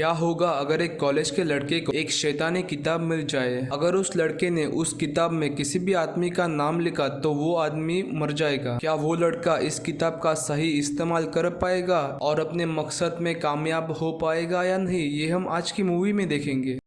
क्या होगा अगर एक कॉलेज के लड़के को एक शैतानी किताब मिल जाए। अगर उस लड़के ने उस किताब में किसी भी आदमी का नाम लिखा तो वो आदमी मर जाएगा। क्या वो लड़का इस किताब का सही इस्तेमाल कर पाएगा और अपने मकसद में कामयाब हो पाएगा या नहीं, ये हम आज की मूवी में देखेंगे।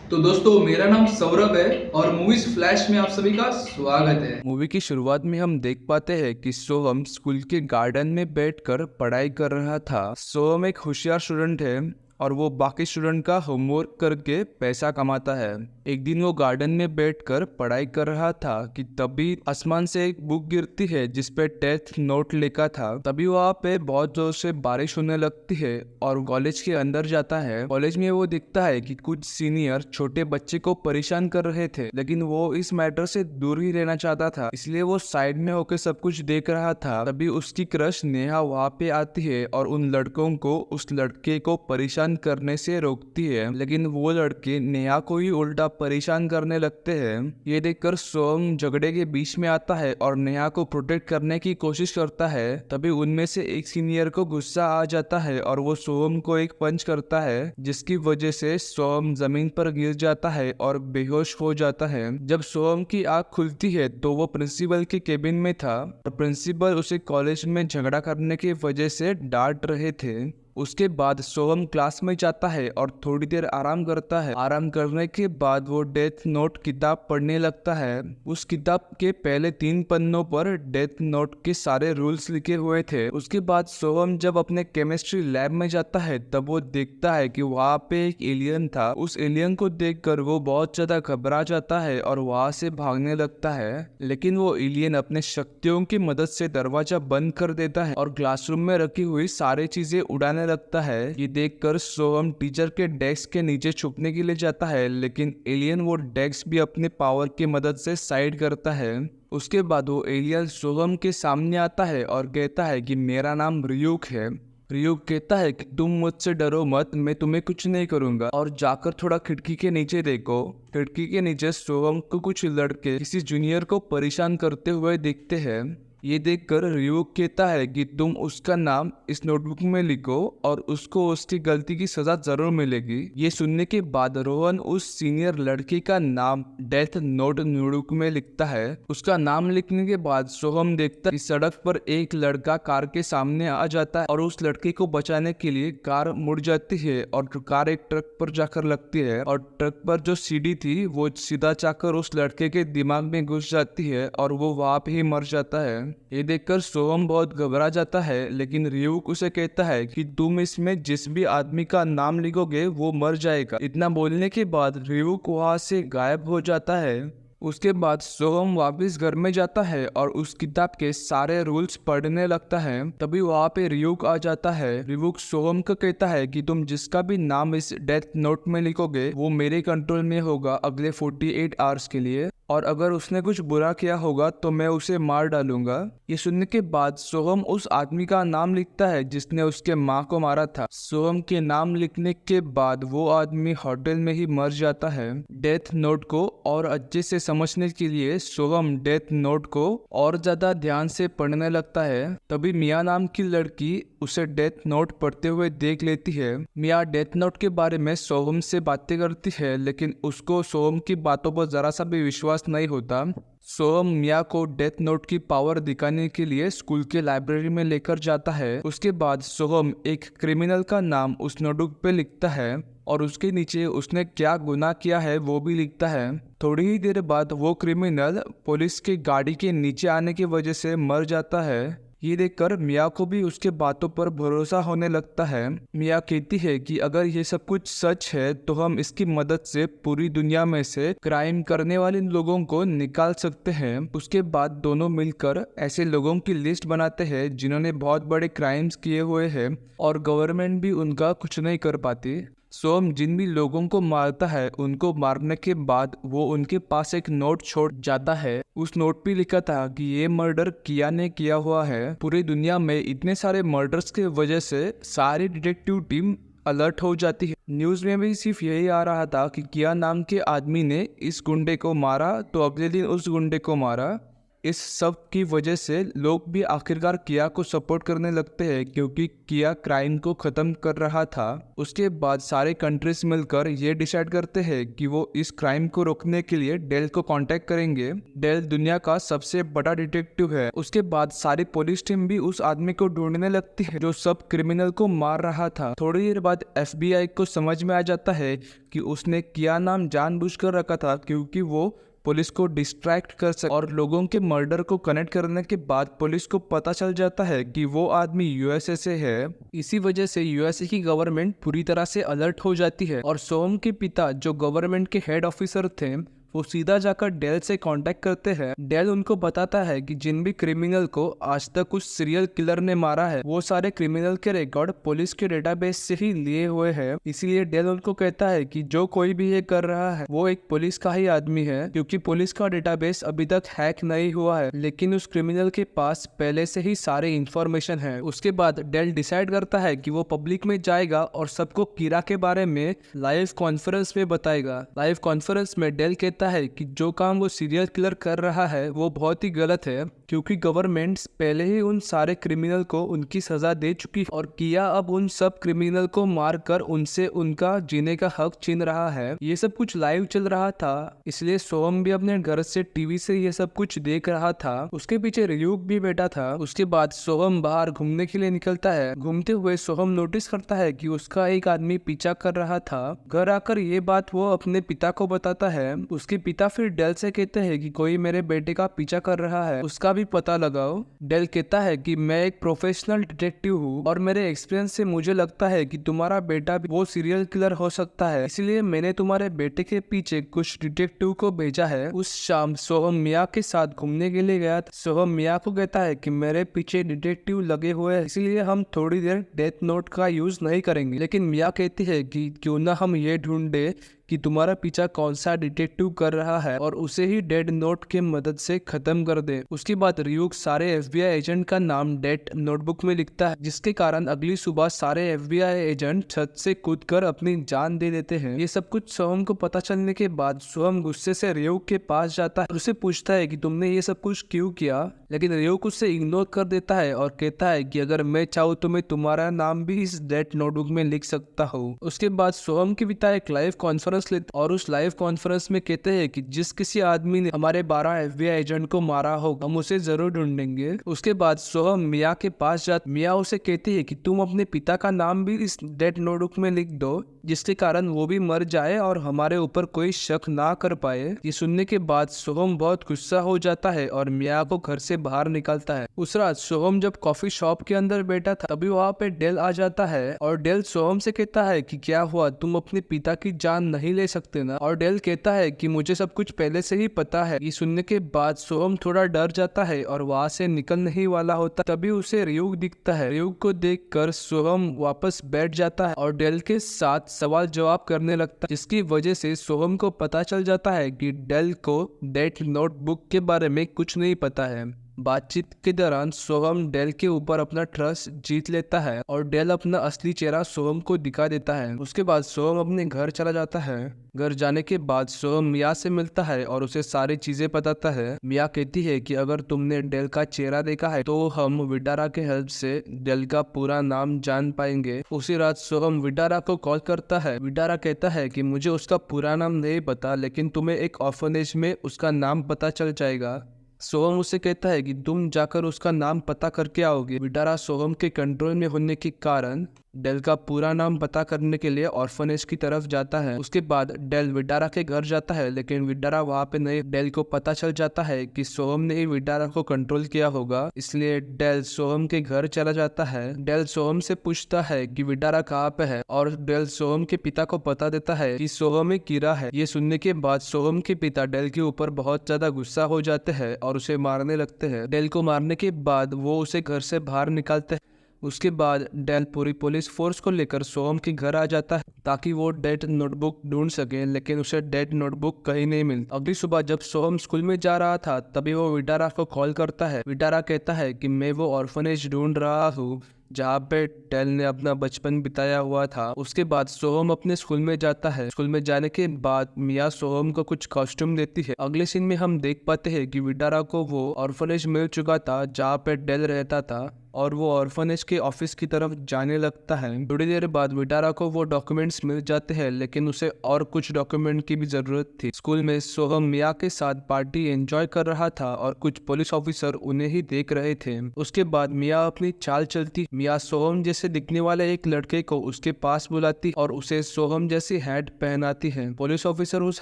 तो दोस्तों, मेरा नाम सौरभ है और मूवीज फ्लैश में आप सभी का स्वागत है। मूवी की शुरुआत में हम देख पाते हैं कि सोहम स्कूल के गार्डन में बैठकर पढ़ाई कर रहा था। सोहम एक होशियार स्टूडेंट है और वो बाकी स्टूडेंट का होमवर्क करके पैसा कमाता है। एक दिन वो गार्डन में बैठकर पढ़ाई कर रहा था कि तभी आसमान से एक बुक गिरती है जिसपे डेथ नोट लिखा था। तभी वहाँ पे बहुत जोर से बारिश होने लगती है और कॉलेज के अंदर जाता है। कॉलेज में वो दिखता है कि कुछ सीनियर छोटे बच्चे को परेशान कर रहे थे, लेकिन वो इस मैटर से दूर ही रहना चाहता था, इसलिए वो साइड में होकर सब कुछ देख रहा था। तभी उसकी क्रश नेहा वहाँ पे आती है और उन लड़कों को उस लड़के को परेशान करने से रोकती है, लेकिन वो लड़के नेहा को ही उल्टा परेशान करने लगते हैं। ये देखकर सोहम झगड़े के बीच में आता है और नेहा को प्रोटेक्ट करने की कोशिश करता है। तभी उनमें से एक सीनियर को गुस्सा आ जाता है और वो सोहम को एक पंच करता है, जिसकी वजह से सोहम जमीन पर गिर जाता है और बेहोश हो जाता है। जब सोहम की आंख खुलती है तो वो प्रिंसिपल के केबिन में था और प्रिंसिपल उसे कॉलेज में झगड़ा करने की वजह से डांट रहे थे। उसके बाद सोहम क्लास में जाता है और थोड़ी देर आराम करता है। आराम करने के बाद वो डेथ नोट किताब पढ़ने लगता है। उस किताब के पहले 3 पन्नों पर डेथ नोट के सारे रूल्स लिखे हुए थे। उसके बाद सोहम जब अपने केमिस्ट्री लैब में जाता है तब वो देखता है कि वहाँ पे एक एलियन था। उस एलियन को देखकर वो बहुत ज्यादा घबरा जाता है और वहाँ से भागने लगता है, लेकिन वो एलियन अपने शक्तियों की मदद से दरवाजा बंद कर देता है और क्लासरूम में रखी हुई सारी चीजें उड़ाने लगता है। ये देखकर सोहम टीचर के डेस्क के नीचे छुपने के लिए जाता है, लेकिन एलियन वो डेस्क भी अपने पावर की मदद से साइड करता है। उसके बाद वो एलियन सोहम के सामने आता है और कहता है कि मेरा नाम रियूक है। रियूक कहता है कि तुम मुझसे डरो मत, मैं तुम्हें कुछ नहीं करूंगा, और जाकर थोड़ा खिड़की के नीचे देखो। खिड़की के नीचे सोहम को कुछ लड़के किसी जूनियर को परेशान करते हुए दिखते हैं। ये देखकर रियूक कहता है कि तुम उसका नाम इस नोटबुक में लिखो और उसको उसकी गलती की सजा जरूर मिलेगी। ये सुनने के बाद रोहन उस सीनियर लड़के का नाम डेथ नोट नोटबुक में लिखता है। उसका नाम लिखने के बाद सोहम देखता है कि सड़क पर एक लड़का कार के सामने आ जाता है और उस लड़के को बचाने के लिए कार मुड़ जाती है और कार एक ट्रक पर जाकर लगती है और ट्रक पर जो सीढ़ी थी वो सीधा जाकर उस लड़के के दिमाग में घुस जाती है और वो वहां पे ही मर जाता है। ये देखकर सोहम बहुत घबरा जाता है, लेकिन रियूक उसे कहता है कि तुम इसमें जिस भी आदमी का नाम लिखोगे वो मर जाएगा। इतना बोलने के बाद रियूक वहां से गायब हो जाता है। उसके बाद सोहम वापस घर में जाता है और उस किताब के सारे रूल्स पढ़ने लगता है। तभी वहाँ पे रियूक आ जाता है। रियूक सोहम को कहता है कि तुम जिसका भी नाम इस डेथ नोट में लिखोगे वो मेरे कंट्रोल में होगा अगले 48 आवर्स के लिए, और अगर उसने कुछ बुरा किया होगा तो मैं उसे मार डालूंगा। ये सुनने के बाद सोहम उस आदमी का नाम लिखता है जिसने उसके माँ को मारा था। सोहम के नाम लिखने के बाद वो आदमी होटल में ही मर जाता है। डेथ नोट को और अच्छे से समझने के लिए सोहम डेथ नोट को और ज्यादा ध्यान से पढ़ने लगता है। तभी मिया नाम की लड़की उसे डेथ नोट पढ़ते हुए देख लेती है। मिया डेथ नोट के बारे में सोहम से बातें करती है, लेकिन उसको सोहम की बातों पर जरा सा भी विश्वास नहीं होता। सोहम मिया को डेथ नोट की पावर दिखाने के लिए स्कूल के लाइब्रेरी में लेकर जाता है। उसके बाद सोहम एक क्रिमिनल का नाम उस नोटबुक पे लिखता है और उसके नीचे उसने क्या गुनाह किया है वो भी लिखता है। थोड़ी ही देर बाद वो क्रिमिनल पुलिस की गाड़ी के नीचे आने की वजह से मर जाता है। ये देखकर मिया को भी उसके बातों पर भरोसा होने लगता है। मिया कहती है कि अगर ये सब कुछ सच है तो हम इसकी मदद से पूरी दुनिया में से क्राइम करने वाले लोगों को निकाल सकते हैं। उसके बाद दोनों मिलकर ऐसे लोगों की लिस्ट बनाते हैं जिन्होंने बहुत बड़े क्राइम्स किए हुए हैं और गवर्नमेंट भी उनका कुछ नहीं कर पाती। सोहम जिन भी लोगों को मारता है उनको मारने के बाद वो उनके पास एक नोट छोड़ जाता है। उस नोट पे लिखा था कि ये मर्डर किया ने किया हुआ है। पूरी दुनिया में इतने सारे मर्डर्स के वजह से सारी डिटेक्टिव टीम अलर्ट हो जाती है। न्यूज में भी सिर्फ यही आ रहा था कि किया नाम के आदमी ने इस गुंडे को मारा तो अगले दिन उस गुंडे को मारा। इस सब की वजह से लोग भी आखिरकार किया को सपोर्ट करने लगते हैं क्योंकि किया क्राइम को खत्म कर रहा था। उसके बाद सारे कंट्रीज मिलकर ये डिसाइड करते हैं कि वो इस क्राइम को रोकने के लिए डेल को कांटेक्ट करेंगे। डेल दुनिया का सबसे बड़ा डिटेक्टिव है। उसके बाद सारी पुलिस टीम भी उस आदमी को ढूंढने लगती है जो सब क्रिमिनल को मार रहा था। थोड़ी देर बाद FBI को समझ में आ जाता है कि उसने किया नाम जानबूझकर रखा था क्योंकि वो पुलिस को डिस्ट्रैक्ट कर सके, और लोगों के मर्डर को कनेक्ट करने के बाद पुलिस को पता चल जाता है कि वो आदमी USA से है। इसी वजह से USA की गवर्नमेंट पूरी तरह से अलर्ट हो जाती है और सोहम के पिता जो गवर्नमेंट के हेड ऑफिसर थे वो सीधा जाकर डेल से कांटेक्ट करते हैं। डेल उनको बताता है कि जिन भी क्रिमिनल को आज तक उस सीरियल किलर ने मारा है वो सारे क्रिमिनल के रिकॉर्ड पुलिस के डेटाबेस से ही लिए हुए हैं। इसीलिए डेल उनको कहता है कि जो कोई भी ये कर रहा है वो एक पुलिस का ही आदमी है क्योंकि पुलिस का डेटाबेस अभी तक हैक नहीं हुआ है, लेकिन उस क्रिमिनल के पास पहले से ही सारे इंफॉर्मेशन है। उसके बाद डेल डिसाइड करता है कि वो पब्लिक में जाएगा और सबको कीरा के बारे में लाइव कॉन्फ्रेंस में बताएगा। लाइव कॉन्फ्रेंस में डेल कहता है कि जो काम वो सीरियल किलर कर रहा है वो बहुत ही गलत है क्योंकि गवर्नमेंट पहले ही उन सारे क्रिमिनल को उनकी सजा दे चुकी है और किया अब उन सब क्रिमिनल को मारकर उनसे उनका जीने का हक छीन रहा है। ये सब कुछ लाइव चल रहा था, इसलिए सोहम भी अपने घर से टीवी से ये सब कुछ देख रहा था। उसके पीछे रियूक भी बैठा था। उसके बाद सोहम बाहर घूमने के लिए निकलता है। घूमते हुए सोहम नोटिस करता है कि उसका एक आदमी पीछा कर रहा था। घर आकर ये बात वो अपने पिता को बताता है। उसके पिता फिर डेल से कहते हैं कि कोई मेरे बेटे का पीछा कर रहा है, उसका भी पता लगाओ। डेल कहता है कि मैं एक प्रोफेशनल डिटेक्टिव हूँ और मेरे एक्सपीरियंस से मुझे लगता है कि तुम्हारा बेटा भी वो सीरियल किलर हो सकता है, इसलिए मैंने तुम्हारे बेटे के पीछे कुछ डिटेक्टिव को भेजा है। उस शाम सोहम मिया के साथ घूमने के लिए गया था। सोहम मिया को कहता है कि मेरे पीछे डिटेक्टिव लगे हुए हैं, इसलिए हम थोड़ी देर डेथ नोट का यूज नहीं करेंगे, लेकिन मिया कहती है कि क्यों ना हम ये ढूंढे कि तुम्हारा पीछा कौन सा डिटेक्टिव कर रहा है और उसे ही डेड नोट के मदद से खत्म कर दे। उसके बाद रियूक सारे FBI एजेंट का नाम डेड नोटबुक में लिखता है, जिसके कारण अगली सुबह सारे FBI एजेंट छत से कूदकर अपनी जान दे देते हैं। ये सब कुछ सोहम को पता चलने के बाद सोहम गुस्से से रियूक के पास जाता है और उसे पूछता है कि तुमने ये सब कुछ क्यों किया, लेकिन रियूक उसे इग्नोर कर देता है और कहता है कि अगर मैं चाहूँ तो मैं तुम्हारा नाम भी इस डेड नोटबुक में लिख सकता हूँ। उसके बाद सोहम के पिता एक लाइव कॉन्फ्रेंस लेते और उस लाइव कॉन्फ्रेंस में कहते हैं कि जिस किसी आदमी ने हमारे 12 FBI एजेंट को मारा हो हम उसे जरूर ढूंढेंगे। उसके बाद सोहम मिया के पास जाता। मिया उसे कहती है कि तुम अपने पिता का नाम भी इस डेड नोटबुक में लिख दो जिसके कारण वो भी मर जाए और हमारे ऊपर कोई शक ना कर पाए। ये सुनने के बाद सोहम बहुत गुस्सा हो जाता है और मिया को घर से बाहर निकालता है। उस रात सोहम जब कॉफी शॉप के अंदर बैठा था तभी वहाँ पे डेल आ जाता है और डेल सोहम से कहता है कि क्या हुआ, तुम अपने पिता की जान नहीं ले सकते ना। और डेल कहता है कि मुझे सब कुछ पहले से ही पता है। ये सुनने के बाद सोहम थोड़ा डर जाता है और वहाँ से निकलने ही वाला होता तभी उसे रियूक दिखता है। रियूक को देखकर सोहम वापस बैठ जाता है और डेल के साथ सवाल जवाब करने लगता है, जिसकी वजह से सोहम को पता चल जाता है कि डेल को डेथ नोटबुक के बारे में कुछ नहीं पता है। बातचीत के दौरान सोहम डेल के ऊपर अपना ट्रस्ट जीत लेता है और डेल अपना असली चेहरा सोहम को दिखा देता है। उसके बाद सोहम अपने घर चला जाता है। घर जाने के बाद सोहम मिया से मिलता है और उसे सारी चीजें बताता है। मिया कहती है कि अगर तुमने डेल का चेहरा देखा है तो हम विडारा के हेल्प से डेल का पूरा नाम जान पाएंगे। उसी रात सोहम विडारा को कॉल करता है। विडारा कहता है कि मुझे उसका पूरा नाम नहीं पता, लेकिन तुम्हें एक ऑर्फनेज में उसका नाम पता चल जाएगा। सोहम उसे कहता है कि तुम जाकर उसका नाम पता करके आओगे। विडारा सोहम के कंट्रोल में होने के कारण डेल का पूरा नाम पता करने के लिए ऑर्फनेज की तरफ जाता है। उसके बाद डेल विडारा के घर जाता है, लेकिन विडारा वहाँ पे नहीं। डेल को पता चल जाता है कि सोहम ने ही विडारा को कंट्रोल किया होगा, इसलिए डेल सोहम के घर चला जाता है। डेल सोहम से पूछता है कि विडारा कहाँ पे है और डेल सोहम के पिता को बता देता है कि सोहम एक कीड़ा है। ये सुनने के बाद सोहम के पिता डेल के ऊपर बहुत ज्यादा गुस्सा हो जाते हैं और उसे मारने लगते हैं। डेल को मारने के बाद वो उसे घर से बाहर निकालते हैं। उसके बाद डेल पूरी पुलिस फोर्स को लेकर सोहम के घर आ जाता है ताकि वो डेड नोटबुक ढूंढ सके, लेकिन उसे डेड नोटबुक कहीं नहीं मिलती। अगली सुबह जब सोहम स्कूल में जा रहा था तभी वो विटारा को कॉल करता है। विटारा कहता है कि मैं वो ऑर्फनेज ढूंढ रहा हूँ जहाँ पे डेल ने अपना बचपन बिताया हुआ था। उसके बाद सोहम अपने स्कूल में जाता है। स्कूल में जाने के बाद मिया सोहम को कुछ कॉस्ट्यूम देती है। अगले सीन में हम देख पाते हैं कि विटारा को वो ऑर्फनेज मिल चुका था जहाँ पे डेल रहता था और वो ऑर्फनेज के ऑफिस की तरफ जाने लगता है। थोड़ी देर बाद विटारा को वो डॉक्यूमेंट्स मिल जाते हैं, लेकिन उसे और कुछ डॉक्यूमेंट की भी जरूरत थी। स्कूल में सोहम मिया के साथ पार्टी एंजॉय कर रहा था और कुछ पुलिस ऑफिसर उन्हें ही देख रहे थे। उसके बाद मिया अपनी चाल चलती। मिया सोहम जैसे दिखने वाले एक लड़के को उसके पास बुलाती और उसे सोहम जैसी हैट पहनाती है। पुलिस ऑफिसर उस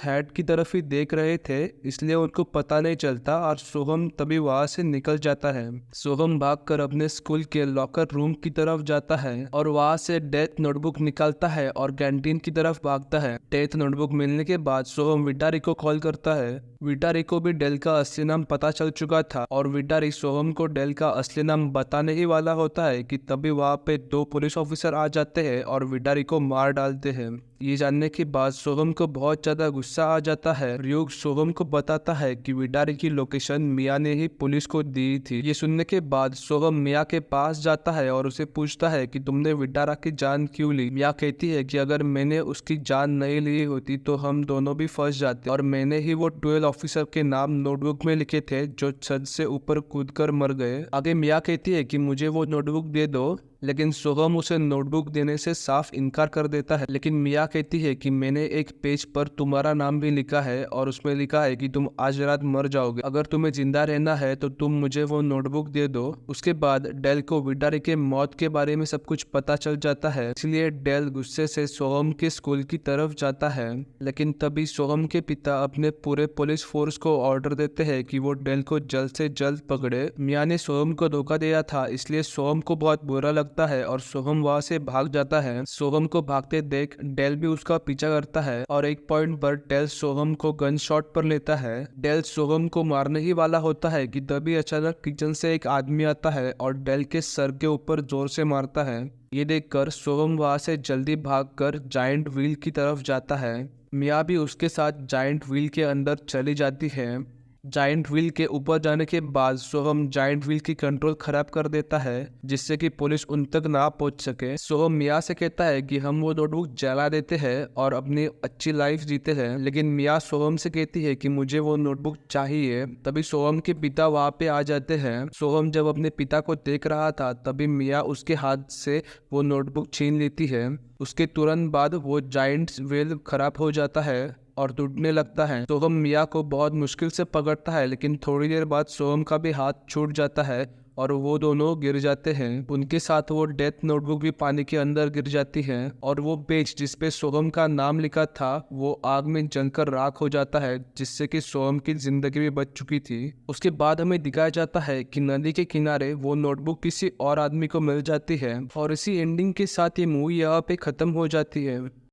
हैट की तरफ ही देख रहे थे, इसलिए उनको पता नहीं चलता और सोहम तभी वहां से निकल जाता है। सोहम भागकर अपने स्कूल के लॉकर रूम की तरफ जाता है और वहां से डेथ नोटबुक निकालता है और कैंटीन की तरफ भागता है। डेथ नोटबुक मिलने के बाद सोहम विटारी को कॉल करता है। विटारी को भी डेल का असली नाम पता चल चुका था और विटारी सोहम को डेल का असली नाम बताने ही वाला होता है कि तभी वहां पे दो पुलिस ऑफिसर आ जाते हैं और विटारी को मार डालते हैं। ये जानने के बाद सोहम को बहुत ज्यादा गुस्सा आ जाता है। रियोग सोहम को बताता है कि विटारी की लोकेशन मिया ने ही पुलिस को दी थी। ये सुनने के बाद सोहम मिया के पास जाता है और उसे पूछता है कि तुमने विटारा की जान क्यों ली। मिया कहती है कि अगर मैंने उसकी जान नहीं ली होती तो हम दोनों भी फंस जाते और मैंने ही वो 12 ऑफिसर के नाम नोटबुक में लिखे थे जो छत से ऊपर कूदकर मर गए। आगे मिया कहती है कि मुझे वो नोटबुक दे दो, लेकिन सोहम उसे नोटबुक देने से साफ इनकार कर देता है। लेकिन मिया कहती है कि मैंने एक पेज पर तुम्हारा नाम भी लिखा है और उसमें लिखा है कि तुम आज रात मर जाओगे। अगर तुम्हें जिंदा रहना है तो तुम मुझे वो नोटबुक दे दो। उसके बाद डेल को विटारी के मौत के बारे में सब कुछ पता चल जाता है, इसलिए डेल गुस्से से सोहम के स्कूल की तरफ जाता है। लेकिन तभी सोहम के पिता अपने पूरे पुलिस फोर्स को ऑर्डर देते हैं कि वो डेल को जल्द से जल्द पकड़े। मिया ने सोहम को धोखा दिया था, इसलिए सोहम को बहुत बुरा लगता है और सोहम वहां से भाग जाता है। सोहम को भागते देख डेल भी उसका पीछा करता है और एक पॉइंट पर डेल सोहम को गन शॉट पर लेता है। डेल सोहम को मारने ही वाला होता है कि तभी अचानक किचन से एक आदमी आता है और डेल के सर के ऊपर जोर से मारता है। ये देखकर सोहम वहां से जल्दी भागकर जायंट व्हील की तरफ जाता है। मिया भी उसके साथ जायंट व्हील के अंदर चली जाती है। जायंट व्हील के ऊपर जाने के बाद सोहम जायंट व्हील की कंट्रोल खराब कर देता है जिससे कि पुलिस उन तक ना पहुंच सके। सोहम मिया से कहता है कि हम वो नोटबुक जला देते हैं और अपनी अच्छी लाइफ जीते हैं, लेकिन मिया सोहम से कहती है कि मुझे वो नोटबुक चाहिए। तभी सोहम के पिता वहां पे आ जाते हैं। सोहम जब अपने पिता को देख रहा था तभी मिया उसके हाथ से वो नोटबुक छीन लेती है। उसके तुरंत बाद वो जायंट व्हील खराब हो जाता है और टूटने लगता है। सोहम मिया को बहुत मुश्किल से पकड़ता है, लेकिन थोड़ी देर बाद सोहम का भी हाथ छूट जाता है और वो दोनों गिर जाते हैं। उनके साथ वो डेथ नोटबुक भी पानी के अंदर गिर जाती है और वो पेज जिसपे सोहम का नाम लिखा था वो आग में जलकर राख हो जाता है, जिससे कि सोहम की जिंदगी भी बच चुकी थी। उसके बाद हमें दिखाया जाता है कि नदी के किनारे वो नोटबुक किसी और आदमी को मिल जाती है और इसी एंडिंग के साथ ये मूवी यहाँ पे खत्म हो जाती है।